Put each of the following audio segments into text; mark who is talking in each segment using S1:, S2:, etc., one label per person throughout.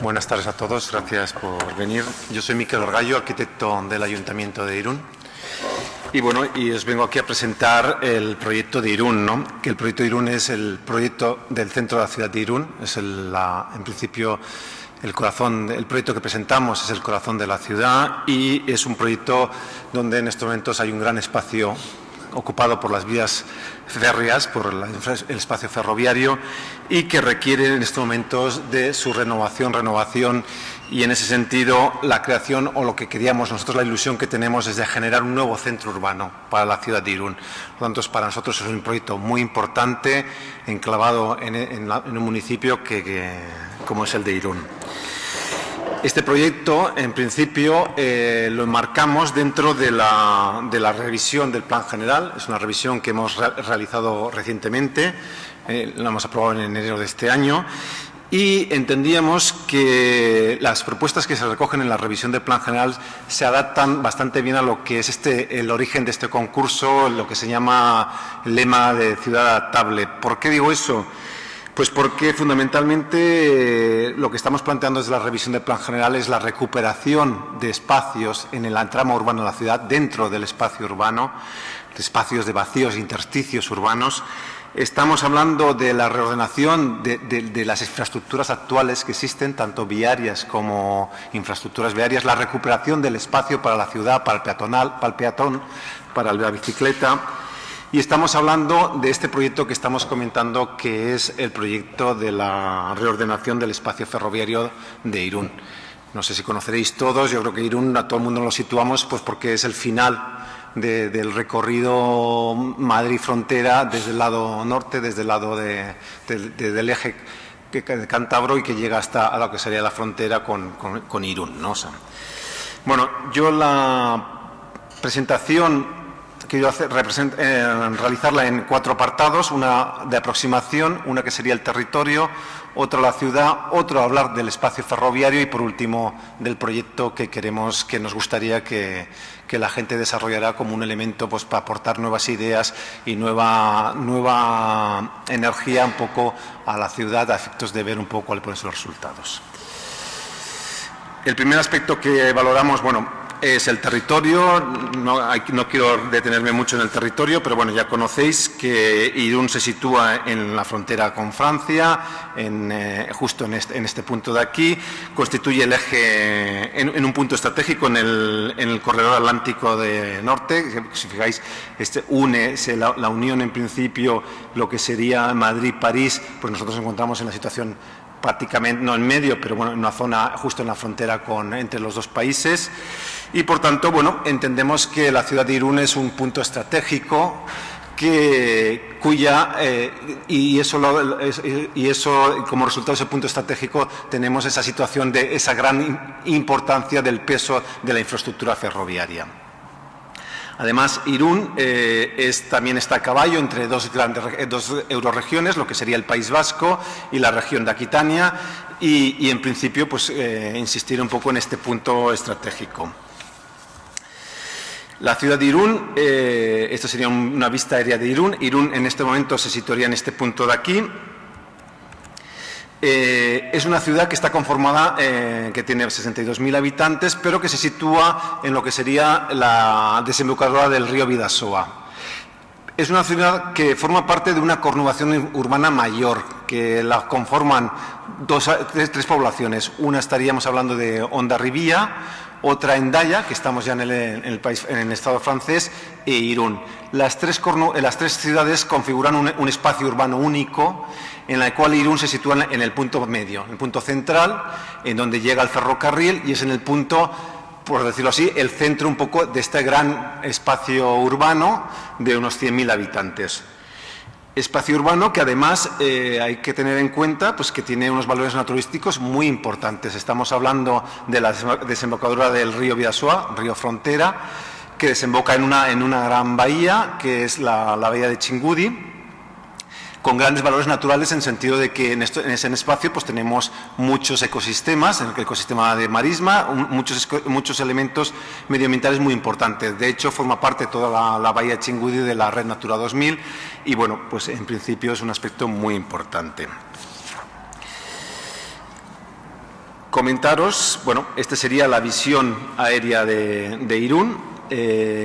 S1: Buenas tardes a todos, gracias por venir. Yo soy Miquel Orgallo, arquitecto del Ayuntamiento de Irún. Y os vengo aquí a presentar el proyecto de Irún, ¿no? Que el proyecto de Irún es el proyecto del centro de la ciudad de Irún. Es en principio el proyecto que presentamos es el corazón de la ciudad y es un proyecto donde en estos momentos hay un gran espacio ocupado por las vías férreas, por el espacio ferroviario y que requiere en estos momentos de su renovación y en ese sentido la creación o lo que queríamos nosotros, la ilusión que tenemos es de generar un nuevo centro urbano para la ciudad de Irún. Por lo tanto, para nosotros es un proyecto muy importante, enclavado en un municipio como es el de Irún. Este proyecto, en principio, lo enmarcamos dentro de la revisión del Plan General. Es una revisión que hemos realizado recientemente, la hemos aprobado en enero de este año, y entendíamos que las propuestas que se recogen en la revisión del Plan General se adaptan bastante bien a lo que es el origen de este concurso, lo que se llama el lema de ciudad adaptable. ¿Por qué digo eso? Pues porque fundamentalmente lo que estamos planteando desde la revisión del Plan General es la recuperación de espacios en el tramo urbano de la ciudad, dentro del espacio urbano, de espacios de vacíos, intersticios urbanos. Estamos hablando de la reordenación de las infraestructuras actuales que existen, tanto viarias como infraestructuras viarias, la recuperación del espacio para la ciudad, para el peatón, para la bicicleta. Y estamos hablando de este proyecto que estamos comentando, que es el proyecto de la reordenación del espacio ferroviario de Irún. No sé si conoceréis todos, yo creo que Irún a todo el mundo lo situamos pues porque es el final del recorrido Madrid-Frontera desde el lado norte, desde el lado del eje cántabro y que llega hasta a lo que sería la frontera con Irún, ¿no? Bueno, yo la presentación quiero realizarla en 4 apartados, una de aproximación, una que sería el territorio, otra la ciudad, otro hablar del espacio ferroviario y por último del proyecto que nos gustaría que la gente desarrollará como un elemento pues, para aportar nuevas ideas y nueva energía un poco a la ciudad a efectos de ver un poco cuáles pueden ser los resultados. El primer aspecto que valoramos, es el territorio. No quiero detenerme mucho en el territorio, pero ya conocéis que Irún se sitúa en la frontera con Francia, justo en este punto de aquí. Constituye el eje en un punto estratégico en el corredor atlántico de norte. Si fijáis, une la unión en principio, lo que sería Madrid-París, pues nosotros nos encontramos en la situación prácticamente, no en medio, pero en una zona justo en la frontera entre los dos países. Y, por tanto, entendemos que la ciudad de Irún es un punto estratégico y eso, como resultado de ese punto estratégico, tenemos esa situación de esa gran importancia del peso de la infraestructura ferroviaria. Además, Irún también está a caballo entre dos eurorregiones, lo que sería el País Vasco y la región de Aquitania, y en principio, insistir un poco en este punto estratégico. La ciudad de Irún, esto sería una vista aérea de Irún. Irún en este momento se situaría en este punto de aquí. Es una ciudad que está conformada, que tiene 62.000 habitantes, pero que se sitúa en lo que sería la desembocadura del río Bidasoa. Es una ciudad que forma parte de una conurbación urbana mayor, que la conforman tres poblaciones. Una estaríamos hablando de Hondarribía, otra Hendaya, que estamos ya en el estado francés, e Irún. Las tres ciudades configuran un espacio urbano único, en el cual Irún se sitúa en el punto medio, en el punto central, en donde llega el ferrocarril, y es en el punto, por decirlo así, el centro un poco de este gran espacio urbano de unos 100.000 habitantes. Espacio urbano que además hay que tener en cuenta que tiene unos valores naturísticos muy importantes. Estamos hablando de la desembocadura del río Bidasoa, río frontera, que desemboca en una gran bahía, que es la bahía de Chingudi, con grandes valores naturales en el sentido de que en ese espacio tenemos muchos ecosistemas, en el ecosistema de marisma, muchos elementos medioambientales muy importantes. De hecho, forma parte de toda la bahía de Chingudi de la Red Natura 2000 y, en principio es un aspecto muy importante. Comentaros, bueno, esta sería la visión aérea de Irún.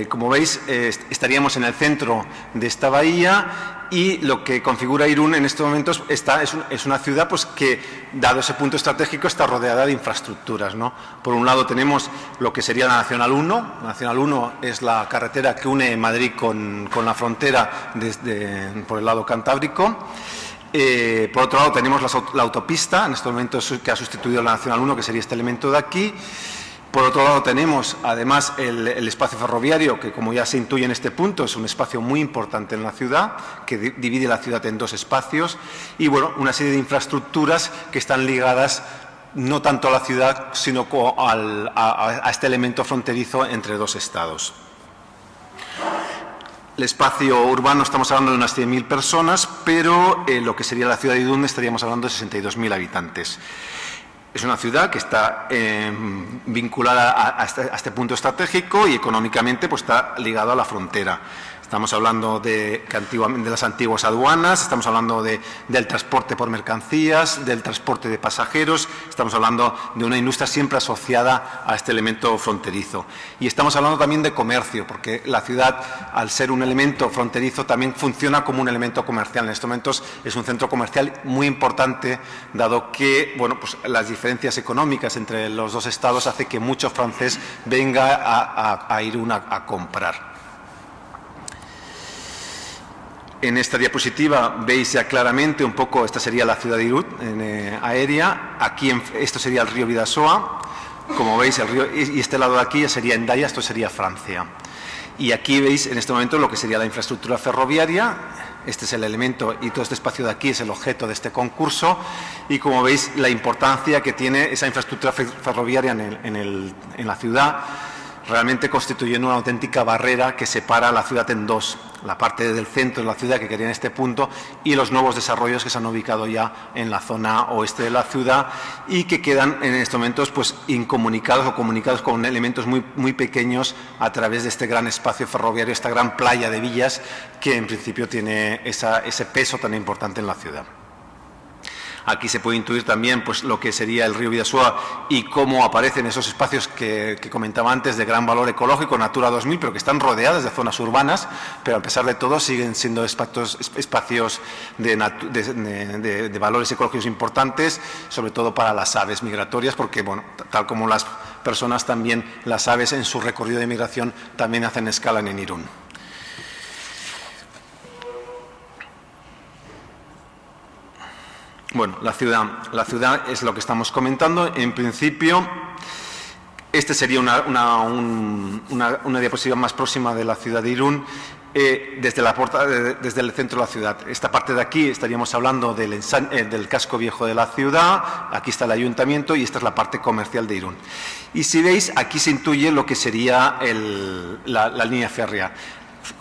S1: Como veis, estaríamos en el centro de esta bahía y lo que configura Irún en estos momentos es una ciudad pues, que, dado ese punto estratégico, está rodeada de infraestructuras, ¿no? Por un lado tenemos lo que sería la Nacional 1. La Nacional 1 es la carretera que une Madrid con la frontera por el lado cantábrico. Por otro lado tenemos la autopista, en estos momentos que ha sustituido la Nacional 1, que sería este elemento de aquí. Por otro lado tenemos además el espacio ferroviario, que como ya se intuye en este punto es un espacio muy importante en la ciudad, que divide la ciudad en dos espacios, y bueno, una serie de infraestructuras que están ligadas no tanto a la ciudad, sino a este elemento fronterizo entre dos estados. El espacio urbano estamos hablando de unas 100.000 personas, pero lo que sería la ciudad de Irún estaríamos hablando de 62.000 habitantes. Es una ciudad que está vinculada a este punto estratégico y económicamente pues, está ligada a la frontera. Estamos hablando de las antiguas aduanas, estamos hablando del transporte por mercancías, del transporte de pasajeros, estamos hablando de una industria siempre asociada a este elemento fronterizo. Y estamos hablando también de comercio, porque la ciudad, al ser un elemento fronterizo, también funciona como un elemento comercial. En estos momentos es un centro comercial muy importante, dado que bueno, pues, las diferencias económicas entre los dos estados hace que mucho francés venga a Irún a comprar. En esta diapositiva veis ya claramente un poco, esta sería la ciudad de Irún aérea, aquí esto sería el río Bidasoa, como veis el río, y este lado de aquí ya sería Hendaya, esto sería Francia. Y aquí veis en este momento lo que sería la infraestructura ferroviaria, este es el elemento y todo este espacio de aquí es el objeto de este concurso, y como veis la importancia que tiene esa infraestructura ferroviaria en la ciudad, realmente constituyendo una auténtica barrera que separa la ciudad en dos, la parte del centro de la ciudad que quería en este punto y los nuevos desarrollos que se han ubicado ya en la zona oeste de la ciudad y que quedan en estos momentos pues, incomunicados o comunicados con elementos muy, muy pequeños a través de este gran espacio ferroviario, esta gran playa de villas que en principio tiene ese peso tan importante en la ciudad. Aquí se puede intuir también pues, lo que sería el río Bidasoa y cómo aparecen esos espacios que comentaba antes de gran valor ecológico, Natura 2000, pero que están rodeadas de zonas urbanas, pero a pesar de todo siguen siendo espacios de valores ecológicos importantes, sobre todo para las aves migratorias, porque bueno, tal como las personas también, las aves en su recorrido de migración también hacen escala en Irún. Bueno, la ciudad es lo que estamos comentando. En principio, esta sería una diapositiva más próxima de la ciudad de Irún, desde el centro de la ciudad. Esta parte de aquí estaríamos hablando del casco viejo de la ciudad, aquí está el ayuntamiento y esta es la parte comercial de Irún. Y si veis, aquí se intuye lo que sería la línea férrea.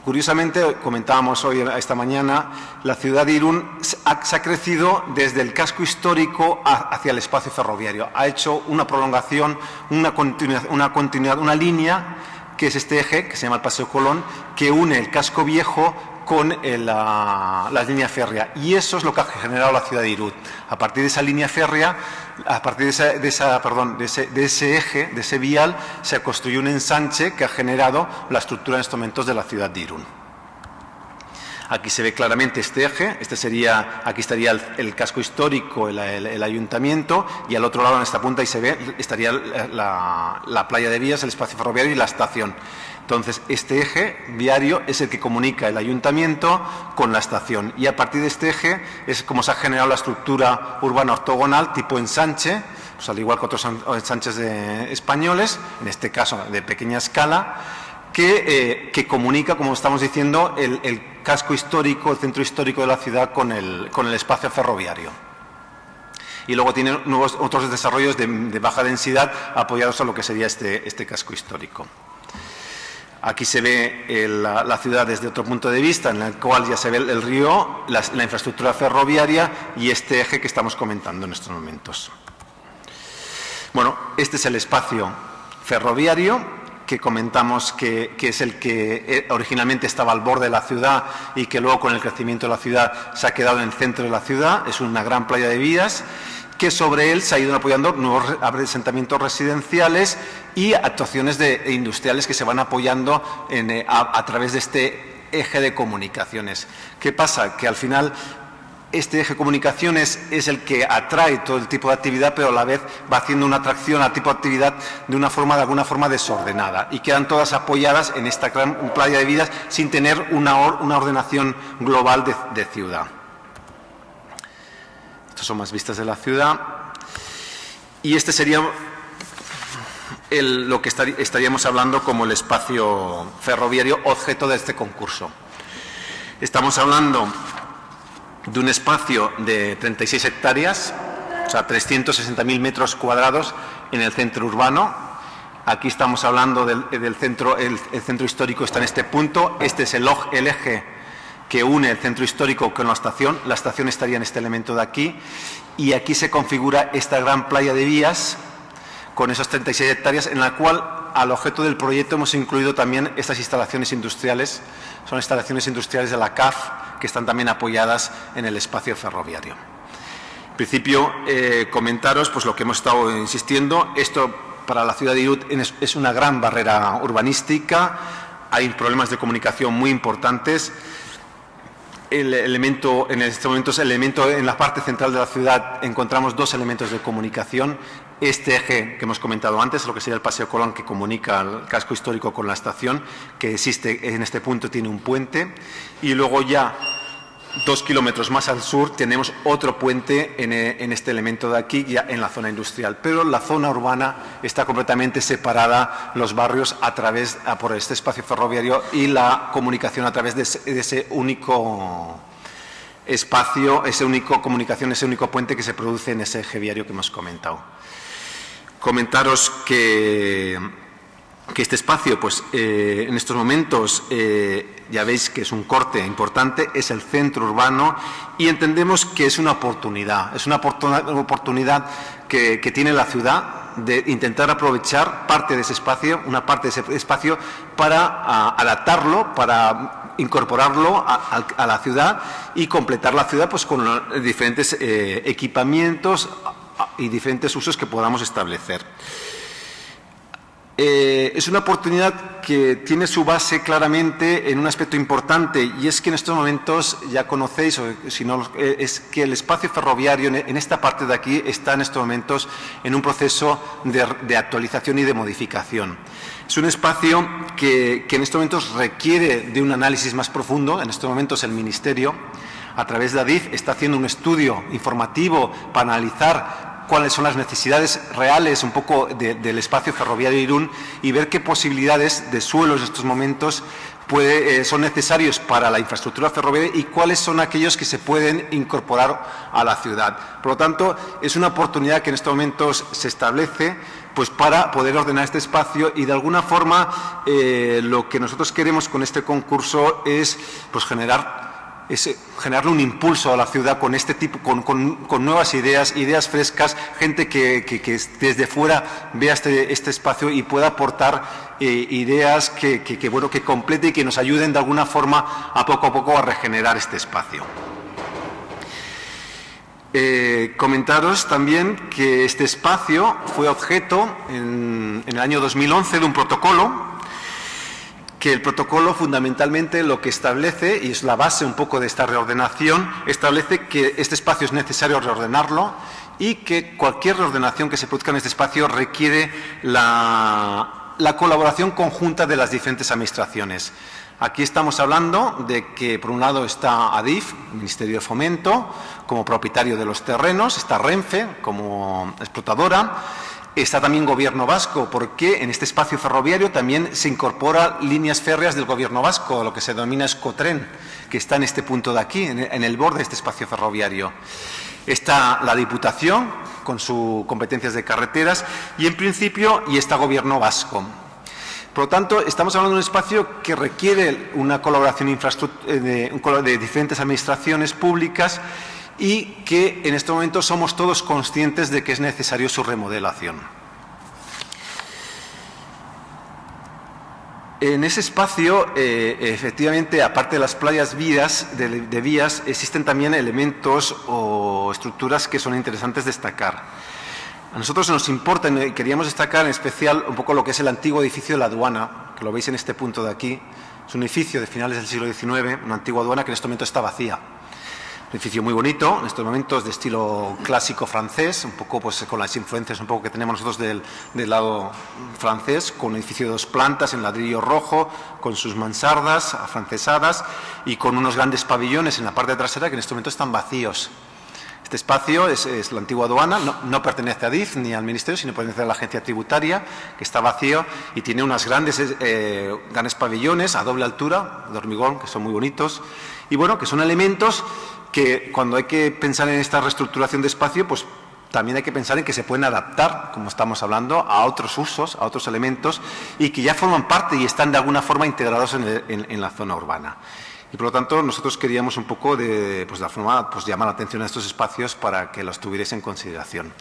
S1: Curiosamente, comentábamos hoy, esta mañana, la ciudad de Irún se ha crecido desde el casco histórico hacia el espacio ferroviario. Ha hecho una prolongación, una continuidad, una línea, que es este eje, que se llama el Paseo Colón, que une el casco viejo con la línea férrea. Y eso es lo que ha generado la ciudad de Irún. A partir de esa línea férrea, a partir de ese eje, de ese vial, se construyó un ensanche que ha generado la estructura en estos momentos de la ciudad de Irún. Aquí se ve claramente este eje, aquí estaría el casco histórico, el ayuntamiento, y al otro lado, en esta punta, ahí se ve, estaría la playa de vías, el espacio ferroviario y la estación. Entonces, este eje viario es el que comunica el ayuntamiento con la estación, y a partir de este eje es como se ha generado la estructura urbana ortogonal tipo ensanche, pues al igual que otros ensanches españoles, en este caso de pequeña escala, que comunica, como estamos diciendo, el casco histórico, el centro histórico de la ciudad con el espacio ferroviario. Y luego tiene otros desarrollos de baja densidad apoyados a lo que sería este casco histórico. Aquí se ve la ciudad desde otro punto de vista, en el cual ya se ve el río, la infraestructura ferroviaria y este eje que estamos comentando en estos momentos. Bueno, este es el espacio ferroviario que comentamos que es el que originalmente estaba al borde de la ciudad y que luego con el crecimiento de la ciudad se ha quedado en el centro de la ciudad. Es una gran playa de vías que sobre él se ha ido apoyando nuevos asentamientos residenciales y actuaciones industriales que se van apoyando a través de este eje de comunicaciones. ¿Qué pasa? Que al final este eje de comunicaciones es el que atrae todo el tipo de actividad, pero a la vez va haciendo una atracción al tipo de actividad de alguna forma desordenada, y quedan todas apoyadas en esta gran playa de vidas sin tener una ordenación global de ciudad. Estas son más vistas de la ciudad, y este sería lo que estaríamos hablando como el espacio ferroviario objeto de este concurso. Estamos hablando de un espacio de 36 hectáreas, o sea, 360.000 metros cuadrados en el centro urbano. Aquí estamos hablando del centro, el centro histórico está en este punto. Este es el eje que une el centro histórico con la estación. La estación estaría en este elemento de aquí, y aquí se configura esta gran playa de vías con esas 36 hectáreas, en la cual al objeto del proyecto hemos incluido también estas instalaciones industriales. Son instalaciones industriales de la CAF, que están también apoyadas en el espacio ferroviario. En principio, comentaros pues lo que hemos estado insistiendo. Esto para la ciudad de Irún es una gran barrera urbanística, hay problemas de comunicación muy importantes. En este momento en la parte central de la ciudad encontramos dos elementos de comunicación. Este eje que hemos comentado antes, lo que sería el Paseo Colón, que comunica el casco histórico con la estación, que existe en este punto, tiene un puente, y luego ya 2 kilómetros más al sur tenemos otro puente en este elemento de aquí, ya en la zona industrial. Pero la zona urbana está completamente separada, los barrios por este espacio ferroviario, y la comunicación a través de ese único espacio, ese único puente que se produce en ese eje viario que hemos comentado. Comentaros que este espacio, pues en estos momentos ya veis que es un corte importante, es el centro urbano, y entendemos que es una oportunidad que tiene la ciudad de intentar aprovechar parte de ese espacio, una parte de ese espacio, para adaptarlo, para incorporarlo a la ciudad y completar la ciudad pues con diferentes equipamientos y diferentes usos que podamos establecer. Es una oportunidad que tiene su base claramente en un aspecto importante, y es que en estos momentos, ya conocéis, o si no, es que el espacio ferroviario en esta parte de aquí está en estos momentos en un proceso de actualización y de modificación. Es un espacio que en estos momentos requiere de un análisis más profundo. En estos momentos el Ministerio, a través de ADIF, está haciendo un estudio informativo para analizar cuáles son las necesidades reales un poco del espacio ferroviario de Irún, y ver qué posibilidades de suelos en estos momentos son necesarios para la infraestructura ferroviaria y cuáles son aquellos que se pueden incorporar a la ciudad. Por lo tanto, es una oportunidad que en estos momentos se establece pues para poder ordenar este espacio, y de alguna forma lo que nosotros queremos con este concurso es pues generarle un impulso a la ciudad con este tipo, con nuevas ideas frescas, gente que desde fuera vea este espacio y pueda aportar ideas que complete y que nos ayuden de alguna forma a poco a regenerar este espacio. Comentaros también que este espacio fue objeto en el año 2011 de un protocolo, que el protocolo fundamentalmente lo que establece, y es la base un poco de esta reordenación, establece que este espacio es necesario reordenarlo, y que cualquier reordenación que se produzca en este espacio requiere la colaboración conjunta de las diferentes administraciones. Aquí estamos hablando de que, por un lado, está ADIF, Ministerio de Fomento, como propietario de los terrenos, está Renfe como explotadora. Está también Gobierno Vasco, porque en este espacio ferroviario también se incorpora líneas férreas del Gobierno Vasco, lo que se denomina Euskotren, que está en este punto de aquí, en el borde de este espacio ferroviario. Está la Diputación, con sus competencias de carreteras, y en principio, y está Gobierno Vasco. Por lo tanto, estamos hablando de un espacio que requiere una colaboración de diferentes administraciones públicas, y que en este momento somos todos conscientes de que es necesario su remodelación. En ese espacio, efectivamente, aparte de las playas de vías, existen también elementos o estructuras que son interesantes destacar. A nosotros nos importa y queríamos destacar en especial un poco lo que es el antiguo edificio de la aduana, que lo veis en este punto de aquí. Es un edificio de finales del siglo XIX, una antigua aduana que en este momento está vacía. Un edificio muy bonito, en estos momentos de estilo clásico francés, un poco pues con las influencias un poco que tenemos nosotros del lado francés, con un edificio de 2 plantas en ladrillo rojo, con sus mansardas afrancesadas y con unos grandes pabellones en la parte trasera que en este momento están vacíos. Este espacio es la antigua aduana, no pertenece a DIF ni al Ministerio, sino pertenece a la agencia tributaria, que está vacío y tiene unos grandes pabellones a doble altura, de hormigón, que son muy bonitos, y bueno, que son elementos que cuando hay que pensar en esta reestructuración de espacio, pues también hay que pensar en que se pueden adaptar, como estamos hablando, a otros usos, a otros elementos, y que ya forman parte y están de alguna forma integrados en la zona urbana. Y por lo tanto, nosotros queríamos un poco de la forma, llamar la atención a estos espacios para que los tuvierais en consideración.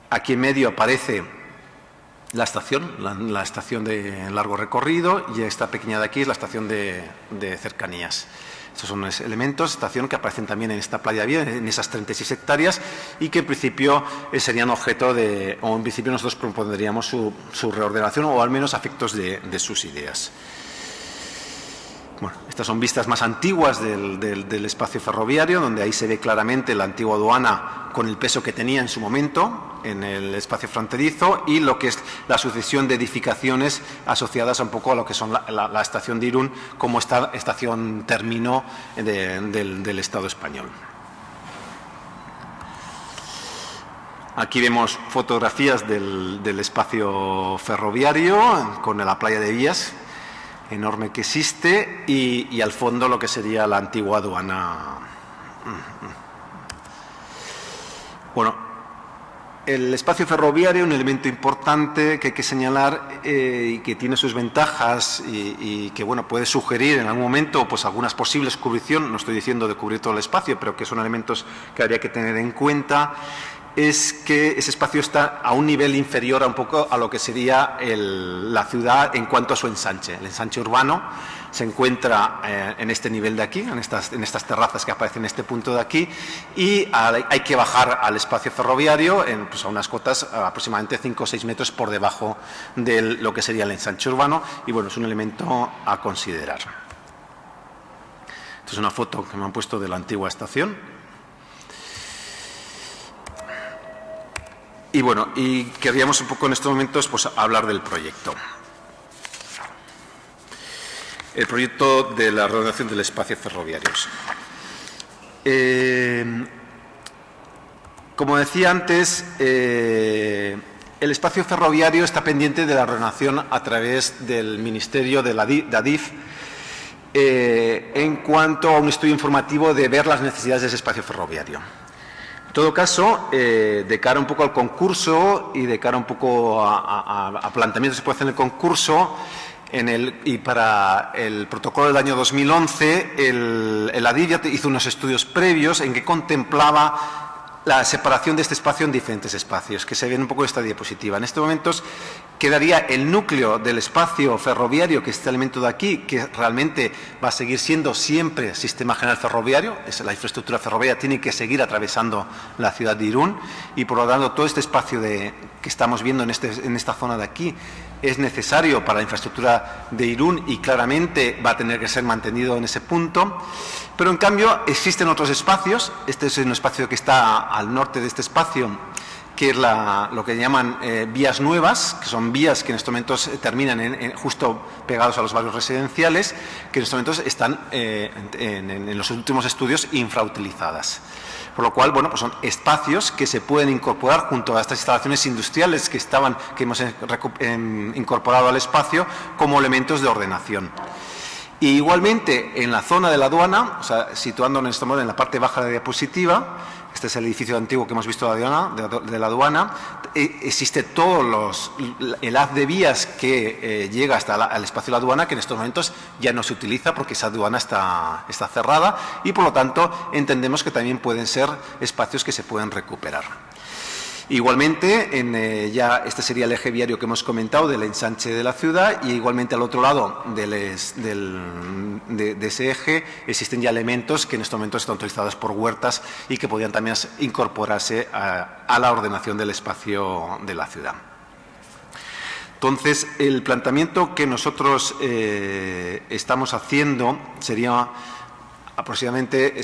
S1: Aquí en medio aparece la estación, la estación de largo recorrido, y esta pequeña de aquí es la estación de cercanías. Estos son los elementos, estación que aparecen también en esta playa vía, en esas 36 hectáreas, y que en principio serían objeto de, o en principio nosotros propondríamos su reordenación o al menos afectos de sus ideas. Bueno, estas son vistas más antiguas del espacio ferroviario, donde ahí se ve claramente la antigua aduana con el peso que tenía en su momento en el espacio fronterizo y lo que es la sucesión de edificaciones asociadas un poco a lo que son la estación de Irún, como esta estación término del Estado español. Aquí vemos fotografías del espacio ferroviario con la playa de Vías enorme que existe y al fondo lo que sería la antigua aduana. Bueno, el espacio ferroviario, un elemento importante que hay que señalar y que tiene sus ventajas y que bueno, puede sugerir en algún momento pues algunas posibles cubrición, no estoy diciendo de cubrir todo el espacio, pero que son elementos que habría que tener en cuenta, es que ese espacio está a un nivel inferior a un poco a lo que sería la ciudad en cuanto a su ensanche. El ensanche urbano se encuentra en este nivel de aquí, en estas terrazas que aparecen en este punto de aquí, y hay que bajar al espacio ferroviario a unas cotas aproximadamente 5 o 6 metros por debajo de lo que sería el ensanche urbano, y bueno, es un elemento a considerar. Esta es una foto que me han puesto de la antigua estación. Y bueno, y querríamos un poco en estos momentos pues hablar del proyecto. El proyecto de la reordenación del espacio ferroviarios. Como decía antes, el espacio ferroviario está pendiente de la reordenación a través del Ministerio de ADIF en cuanto a un estudio informativo de ver las necesidades de ese espacio ferroviario. En todo caso, de cara un poco al concurso y de cara un poco a planteamientos que se puede hacer en el concurso, y para el protocolo del año 2011, el ADIF ya hizo unos estudios previos en que contemplaba la separación de este espacio en diferentes espacios, que se ven un poco en esta diapositiva. En estos momentos quedaría el núcleo del espacio ferroviario, que es este elemento de aquí, que realmente va a seguir siendo siempre sistema general ferroviario, la infraestructura ferroviaria tiene que seguir atravesando la ciudad de Irún, y por lo tanto todo este espacio que estamos viendo en esta zona de aquí es necesario para la infraestructura de Irún y claramente va a tener que ser mantenido en ese punto. Pero en cambio existen otros espacios. Este es un espacio que está al norte de este espacio, que es lo que llaman vías nuevas, que son vías que en estos momentos terminan justo pegados a los barrios residenciales, que en estos momentos están en los últimos estudios infrautilizadas. Por lo cual, bueno, pues son espacios que se pueden incorporar junto a estas instalaciones industriales que hemos incorporado al espacio como elementos de ordenación. Y igualmente, en la zona de la aduana, o sea, situándonos en este modo en la parte baja de la diapositiva, este es el edificio antiguo que hemos visto de la aduana, existe el haz de vías que llega hasta el espacio de la aduana, que en estos momentos ya no se utiliza porque esa aduana está cerrada y por lo tanto entendemos que también pueden ser espacios que se pueden recuperar. Igualmente, ya este sería el eje viario que hemos comentado del ensanche de la ciudad, y igualmente al otro lado de ese eje existen ya elementos que en estos momentos están autorizados por huertas y que podrían también incorporarse a la ordenación del espacio de la ciudad. Entonces, el planteamiento que nosotros estamos haciendo sería aproximadamente,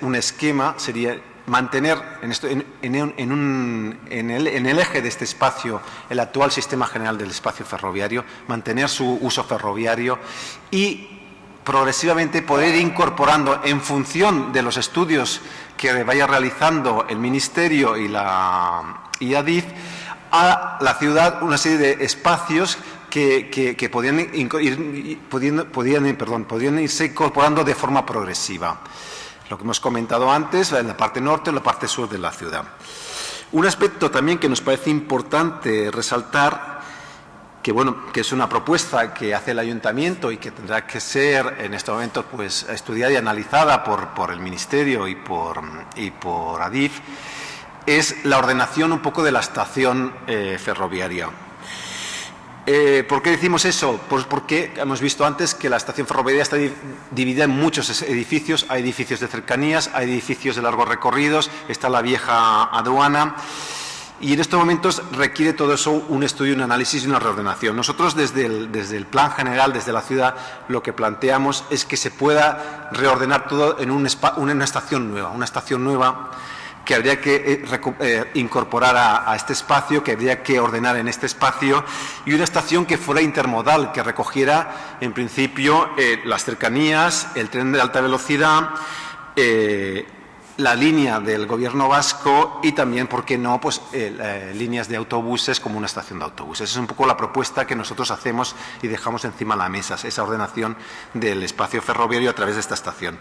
S1: un esquema, sería mantener en el eje de este espacio el actual sistema general del espacio ferroviario, mantener su uso ferroviario y progresivamente poder ir incorporando, en función de los estudios que vaya realizando el Ministerio y ADIF, a la ciudad una serie de espacios que podrían irse incorporando de forma progresiva. Lo que hemos comentado antes, en la parte norte o la parte sur de la ciudad. Un aspecto también que nos parece importante resaltar, que es una propuesta que hace el Ayuntamiento y que tendrá que ser en este momento pues estudiada y analizada por el Ministerio y por ADIF, es la ordenación un poco de la estación ferroviaria. ¿Por qué decimos eso? Pues porque hemos visto antes que la estación ferroviaria está dividida en muchos edificios. Hay edificios de cercanías, hay edificios de largos recorridos, está la vieja aduana. Y en estos momentos requiere todo eso un estudio, un análisis y una reordenación. Nosotros desde el plan general, desde la ciudad, lo que planteamos es que se pueda reordenar todo en una estación nueva, que habría que incorporar a este espacio, que habría que ordenar en este espacio, y una estación que fuera intermodal, que recogiera, en principio, las cercanías, el tren de alta velocidad, la línea del Gobierno vasco y también, ¿por qué no?, pues líneas de autobuses como una estación de autobuses. Esa es un poco la propuesta que nosotros hacemos y dejamos encima de la mesa, esa ordenación del espacio ferroviario a través de esta estación.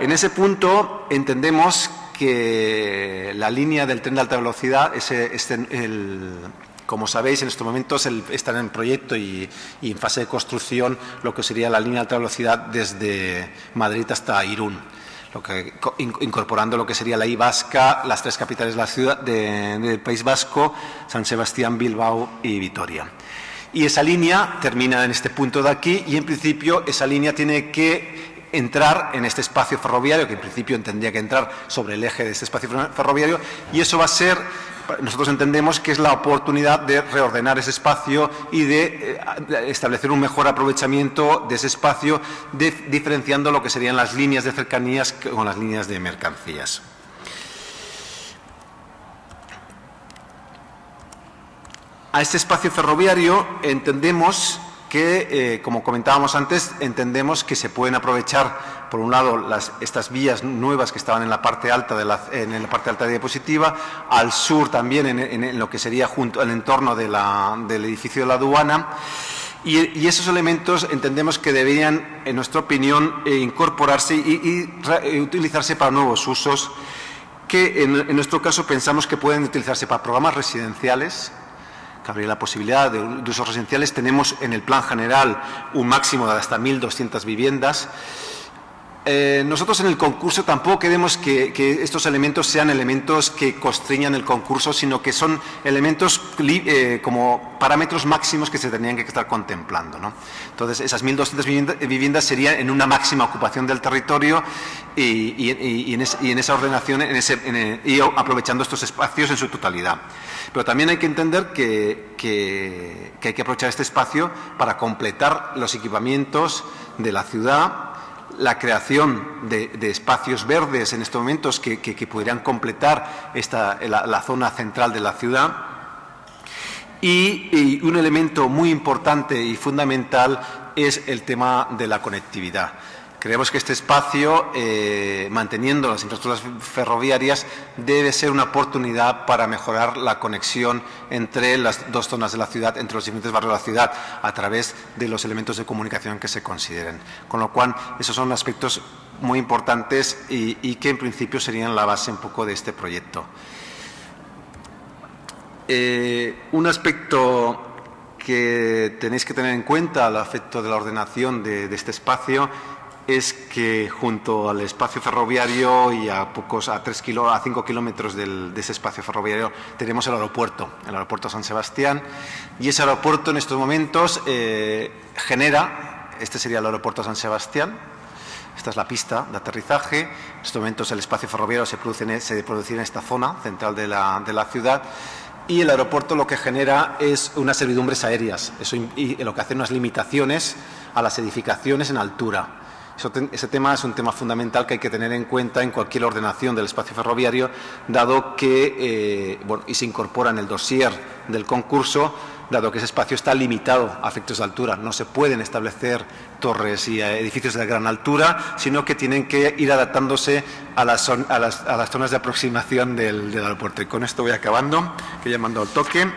S1: En ese punto entendemos que la línea del tren de alta velocidad, como sabéis, en estos momentos está en proyecto y en fase de construcción lo que sería la línea de alta velocidad desde Madrid hasta Irún, incorporando lo que sería la I vasca, las tres capitales de la ciudad del País Vasco, San Sebastián, Bilbao y Vitoria. Y esa línea termina en este punto de aquí y, en principio, esa línea tiene que entrar en este espacio ferroviario, que en principio tendría que entrar sobre el eje de este espacio ferroviario, y eso va a ser, nosotros entendemos que es la oportunidad de reordenar ese espacio y de establecer un mejor aprovechamiento de ese espacio, diferenciando lo que serían las líneas de cercanías con las líneas de mercancías. A este espacio ferroviario entendemos que, como comentábamos antes, entendemos que se pueden aprovechar, por un lado, estas vías nuevas que estaban en la parte alta de diapositiva, al sur también, en lo que sería junto al entorno del edificio de la aduana, y esos elementos entendemos que deberían, en nuestra opinión, incorporarse y utilizarse para nuevos usos, que en nuestro caso pensamos que pueden utilizarse para programas residenciales. Habría la posibilidad de usos residenciales. Tenemos en el plan general un máximo de hasta 1.200 viviendas. Nosotros en el concurso tampoco queremos que estos elementos sean elementos que constriñan el concurso, sino que son elementos como parámetros máximos que se tendrían que estar contemplando, ¿no? Entonces, esas 1.200 viviendas serían en una máxima ocupación del territorio y en esa ordenación y aprovechando estos espacios en su totalidad. Pero también hay que entender que hay que aprovechar este espacio para completar los equipamientos de la ciudad, la creación de espacios verdes en estos momentos que pudieran completar la zona central de la ciudad. Y un elemento muy importante y fundamental es el tema de la conectividad. Creemos que este espacio, manteniendo las infraestructuras ferroviarias, debe ser una oportunidad para mejorar la conexión entre las dos zonas de la ciudad, entre los diferentes barrios de la ciudad, a través de los elementos de comunicación que se consideren. Con lo cual, esos son aspectos muy importantes y que, en principio, serían la base un poco de este proyecto. Un aspecto que tenéis que tener en cuenta al efecto de la ordenación de este espacio es que junto al espacio ferroviario y a 5 kilómetros de ese espacio ferroviario tenemos el aeropuerto San Sebastián, y ese aeropuerto en estos momentos genera, este sería el aeropuerto San Sebastián, esta es la pista de aterrizaje, en estos momentos el espacio ferroviario se produce en esta zona central de la ciudad, y el aeropuerto lo que genera es unas servidumbres aéreas, y lo que hace unas limitaciones a las edificaciones en altura. Ese tema es un tema fundamental que hay que tener en cuenta en cualquier ordenación del espacio ferroviario, dado que, y se incorpora en el dossier del concurso, dado que ese espacio está limitado a efectos de altura. No se pueden establecer torres y edificios de gran altura, sino que tienen que ir adaptándose a las zonas de aproximación del aeropuerto. Y con esto voy acabando, que ya he mandado el toque.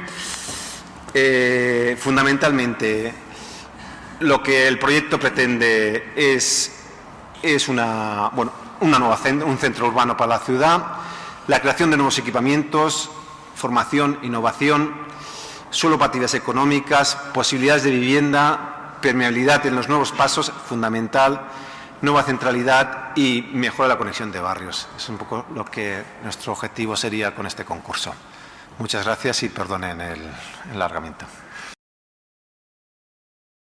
S1: Fundamentalmente, lo que el proyecto pretende es un centro urbano para la ciudad, la creación de nuevos equipamientos, formación, innovación, suelo para actividades económicas, posibilidades de vivienda, permeabilidad en los nuevos pasos, fundamental, nueva centralidad y mejora la conexión de barrios. Es un poco lo que nuestro objetivo sería con este concurso. Muchas gracias y perdonen el alargamiento.